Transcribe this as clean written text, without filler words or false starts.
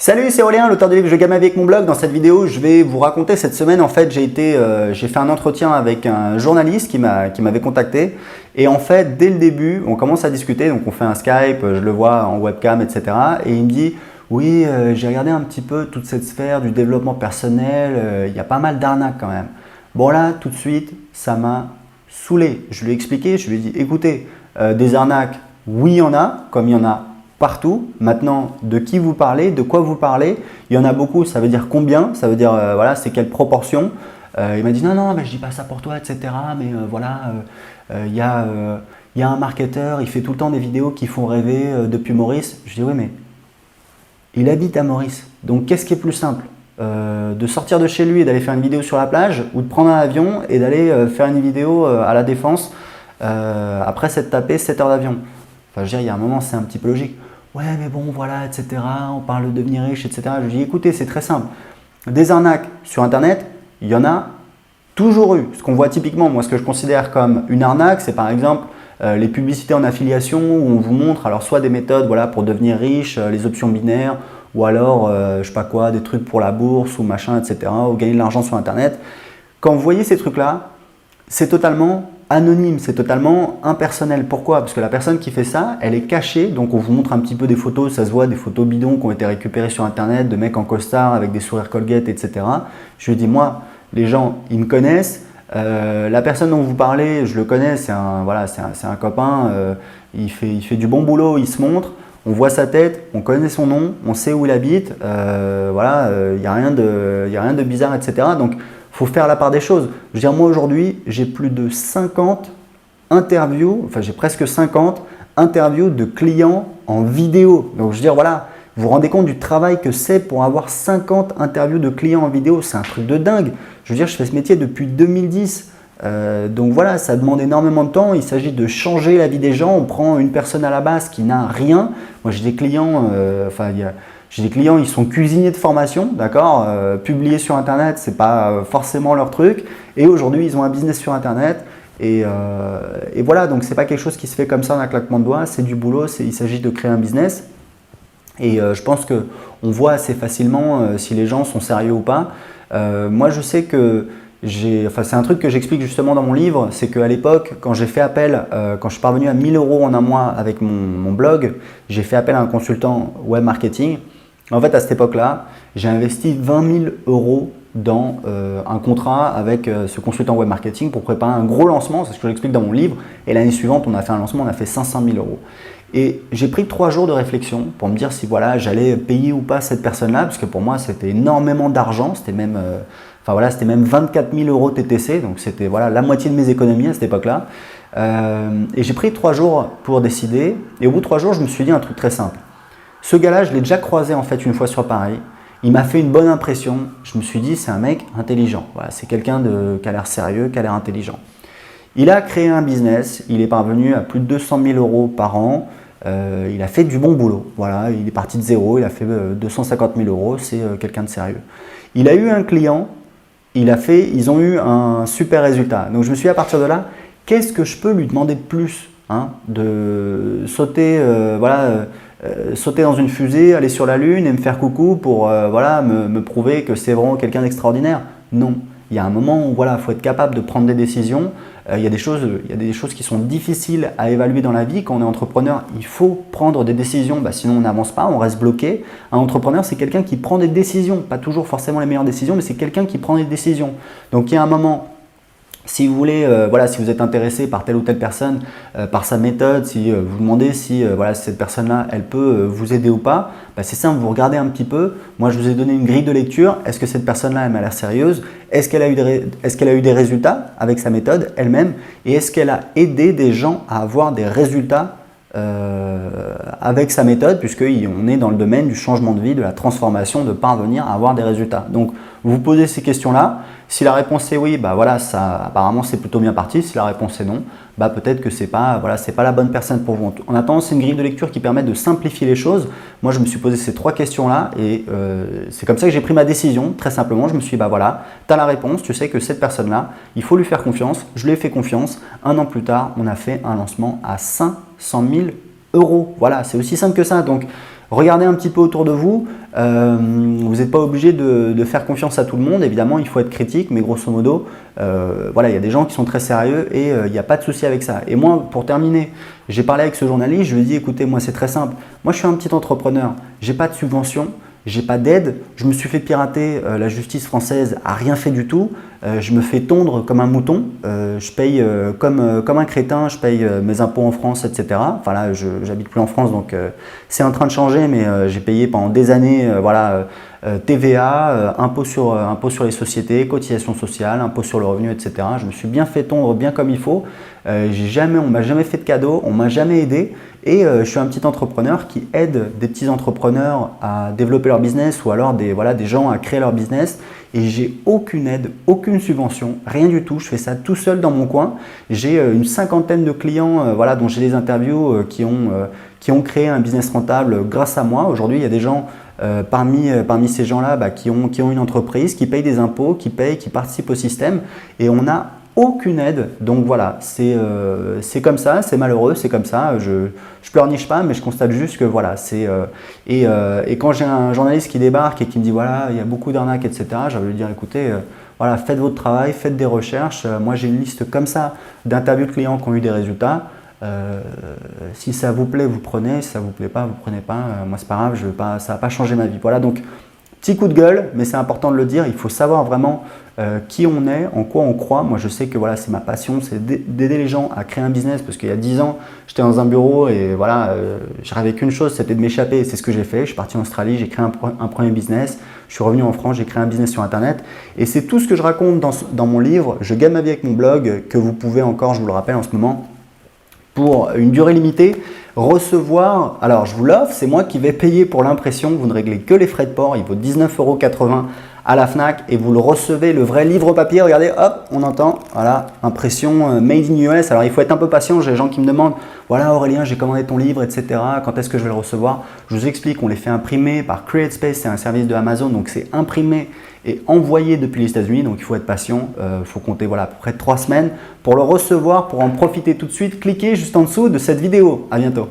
Salut, c'est Aurélien, l'auteur du livre Je gagne ma vie avec mon blog. Dans cette vidéo, je vais vous raconter cette semaine, en fait, j'ai fait un entretien avec un journaliste qui m'avait contacté. Et en fait, dès le début, on commence à discuter, donc on fait un Skype, je le vois en webcam, etc. Et il me dit, oui, j'ai regardé un petit peu toute cette sphère du développement personnel, il y a pas mal d'arnaques quand même. Bon là, tout de suite, ça m'a saoulé. Je lui ai expliqué, je lui ai dit, écoutez, des arnaques, oui, il y en a, comme il y en a partout. Maintenant, de qui vous parlez, de quoi vous parlez? Il y en a beaucoup, ça veut dire combien? Ça veut dire, voilà, c'est quelle proportion? Il m'a dit, non, mais je dis pas ça pour toi, etc. Mais voilà, il y a un marketeur, il fait tout le temps des vidéos qui font rêver depuis Maurice. Je dis, oui, mais il habite à Maurice. Donc, qu'est-ce qui est plus simple? De sortir de chez lui et d'aller faire une vidéo sur la plage, ou de prendre un avion et d'aller faire une vidéo à la Défense après s'être tapé 7 heures d'avion? Enfin, je veux dire, il y a un moment, c'est un petit peu logique. Ouais, mais bon, voilà, etc. On parle de devenir riche, etc. Je lui dis, écoutez, c'est très simple. Des arnaques sur Internet, il y en a toujours eu. Ce qu'on voit typiquement, moi, ce que je considère comme une arnaque, c'est par exemple les publicités en affiliation où on vous montre alors soit des méthodes voilà, pour devenir riche, les options binaires, ou alors, je sais pas quoi, des trucs pour la bourse ou machin, etc. ou gagner de l'argent sur Internet. Quand vous voyez ces trucs-là, c'est totalement anonyme, c'est totalement impersonnel. Pourquoi? Parce que la personne qui fait ça, elle est cachée. Donc on vous montre un petit peu des photos, ça se voit, des photos bidons qui ont été récupérées sur Internet, de mecs en costard avec des sourires Colgate, etc. Je lui dis, moi, les gens, ils me connaissent. La personne dont vous parlez, je le connais, c'est un, voilà, c'est un copain, il fait du bon boulot, il se montre. On voit sa tête, on connaît son nom, on sait où il habite, voilà, il n'y a rien de bizarre, etc. Donc, il faut faire la part des choses. Je veux dire, moi aujourd'hui, j'ai plus de 50 interviews, enfin j'ai presque 50 interviews de clients en vidéo. Donc je veux dire, voilà, vous vous rendez compte du travail que c'est pour avoir 50 interviews de clients en vidéo, c'est un truc de dingue. Je veux dire, je fais ce métier depuis 2010. Donc voilà, ça demande énormément de temps. Il s'agit de changer la vie des gens. On prend une personne à la base qui n'a rien. Moi, j'ai des clients, j'ai des clients, ils sont cuisiniers de formation, d'accord, publiés sur Internet, c'est pas forcément leur truc. Et aujourd'hui, ils ont un business sur Internet. Et voilà, donc c'est pas quelque chose qui se fait comme ça en un claquement de doigts. C'est du boulot. Il s'agit de créer un business. Et je pense qu'on voit assez facilement si les gens sont sérieux ou pas. Moi, je sais que c'est un truc que j'explique justement dans mon livre, c'est qu'à l'époque, quand j'ai fait appel, quand je suis parvenu à 1000 € en un mois avec mon blog, j'ai fait appel à un consultant web marketing. En fait, à cette époque-là, j'ai investi 20 000 € dans un contrat avec ce consultant web marketing pour préparer un gros lancement, c'est ce que j'explique dans mon livre. Et l'année suivante, on a fait un lancement, on a fait 500 000 €. Et j'ai pris 3 jours de réflexion pour me dire si voilà, j'allais payer ou pas cette personne-là, parce que pour moi, c'était énormément d'argent, c'était même, c'était même 24 000 € TTC, donc c'était voilà, la moitié de mes économies à cette époque-là. Et j'ai pris 3 jours pour décider, et au bout de 3 jours, je me suis dit un truc très simple. Ce gars-là, je l'ai déjà croisé en fait une fois sur Paris. Il m'a fait une bonne impression. Je me suis dit, c'est un mec intelligent. Voilà, c'est quelqu'un qui a l'air sérieux, qui a l'air intelligent. Il a créé un business. Il est parvenu à plus de 200 000 € par an. Il a fait du bon boulot. Voilà, il est parti de zéro. Il a fait 250 000 €. C'est quelqu'un de sérieux. Il a eu un client. Ils ont eu un super résultat. Donc je me suis dit à partir de là, qu'est-ce que je peux lui demander de plus, hein, de sauter, sauter dans une fusée, aller sur la Lune et me faire coucou pour me prouver que c'est vraiment quelqu'un d'extraordinaire? Non. Il y a un moment où il faut être capable de prendre des décisions. Il y a des choses qui sont difficiles à évaluer dans la vie. Quand on est entrepreneur, il faut prendre des décisions, sinon on n'avance pas, on reste bloqué. Un entrepreneur, c'est quelqu'un qui prend des décisions, pas toujours forcément les meilleures décisions, mais c'est quelqu'un qui prend des décisions. Donc il y a un moment, si vous voulez, si vous êtes intéressé par telle ou telle personne, par sa méthode, si vous demandez si cette personne-là, elle peut vous aider ou pas, c'est simple, vous regardez un petit peu. Moi, je vous ai donné une grille de lecture. Est-ce que cette personne-là, elle m'a l'air sérieuse? Est-ce qu'elle a eu des résultats avec sa méthode elle-même? Et est-ce qu'elle a aidé des gens à avoir des résultats avec sa méthode, puisqu'on est dans le domaine du changement de vie, de la transformation, de parvenir à avoir des résultats. Donc, vous posez ces questions-là. Si la réponse est oui, apparemment c'est plutôt bien parti. Si la réponse est non, peut-être que c'est pas la bonne personne pour vous. En attendant, c'est une grille de lecture qui permet de simplifier les choses. Moi, je me suis posé ces 3 questions-là et c'est comme ça que j'ai pris ma décision. Très simplement, je me suis dit, tu as la réponse, tu sais que cette personne-là, il faut lui faire confiance. Je lui ai fait confiance. Un an plus tard, on a fait un lancement à 500 000 €. Voilà, c'est aussi simple que ça. Donc, regardez un petit peu autour de vous. Vous n'êtes pas obligé de faire confiance à tout le monde. Évidemment, il faut être critique, mais grosso modo, voilà, il y a des gens qui sont très sérieux et il n'y a pas de souci avec ça. Et moi, pour terminer, j'ai parlé avec ce journaliste, je lui ai dit, écoutez, moi c'est très simple. Moi, je suis un petit entrepreneur, j'ai pas de subvention. J'ai pas d'aide, je me suis fait pirater, la justice française a rien fait du tout, je me fais tondre comme un mouton, je paye comme un crétin, je paye mes impôts en France, etc. Enfin là, j'habite plus en France, donc c'est en train de changer, mais j'ai payé pendant des années, voilà, TVA, impôt sur les sociétés, cotisations sociales, impôt sur le revenu, etc. Je me suis bien fait tondre, bien comme il faut. On m'a jamais fait de cadeau, on m'a jamais aidé. Et je suis un petit entrepreneur qui aide des petits entrepreneurs à développer leur business ou alors des gens à créer leur business. Et j'ai aucune aide, aucune subvention, rien du tout. Je fais ça tout seul dans mon coin. J'ai une cinquantaine de clients voilà, dont j'ai des interviews qui ont créé un business rentable grâce à moi. Aujourd'hui, il y a des gens parmi ces gens-là qui ont une entreprise, qui payent des impôts, qui participent au système. Et on a aucune aide, donc voilà, c'est comme ça, c'est malheureux, c'est comme ça, je pleurniche pas, mais je constate juste que voilà, et quand j'ai un journaliste qui débarque et qui me dit voilà, il y a beaucoup d'arnaques, etc., j'ai envie de lui dire écoutez, voilà, faites votre travail, faites des recherches, moi j'ai une liste comme ça d'interviews de clients qui ont eu des résultats, si ça vous plaît, vous prenez, si ça vous plaît pas, vous prenez pas, moi c'est pas grave, ça va pas changer ma vie, voilà, donc petit coup de gueule, mais c'est important de le dire, il faut savoir vraiment qui on est, en quoi on croit. Moi, je sais que voilà, c'est ma passion, c'est d'aider les gens à créer un business parce qu'il y a 10 ans, j'étais dans un bureau et voilà, je rêvais qu'une chose, c'était de m'échapper et c'est ce que j'ai fait. Je suis parti en Australie, j'ai créé un premier business, je suis revenu en France, j'ai créé un business sur Internet et c'est tout ce que je raconte dans mon livre. Je gagne ma vie avec mon blog que vous pouvez encore, je vous le rappelle en ce moment, pour une durée limitée, recevoir, alors je vous l'offre, c'est moi qui vais payer pour l'impression, vous ne réglez que les frais de port, il vaut 19,80 € à la FNAC et vous le recevez, le vrai livre papier, regardez, hop, on entend, voilà, impression made in US. Alors il faut être un peu patient, j'ai des gens qui me demandent, voilà Aurélien, j'ai commandé ton livre, etc., quand est-ce que je vais le recevoir? Je vous explique, on les fait imprimer par CreateSpace, c'est un service de Amazon, donc c'est imprimé et envoyé depuis les États-Unis, donc il faut être patient, il faut compter voilà, à peu près 3 semaines pour le recevoir, pour en profiter tout de suite, cliquez juste en dessous de cette vidéo. À bientôt.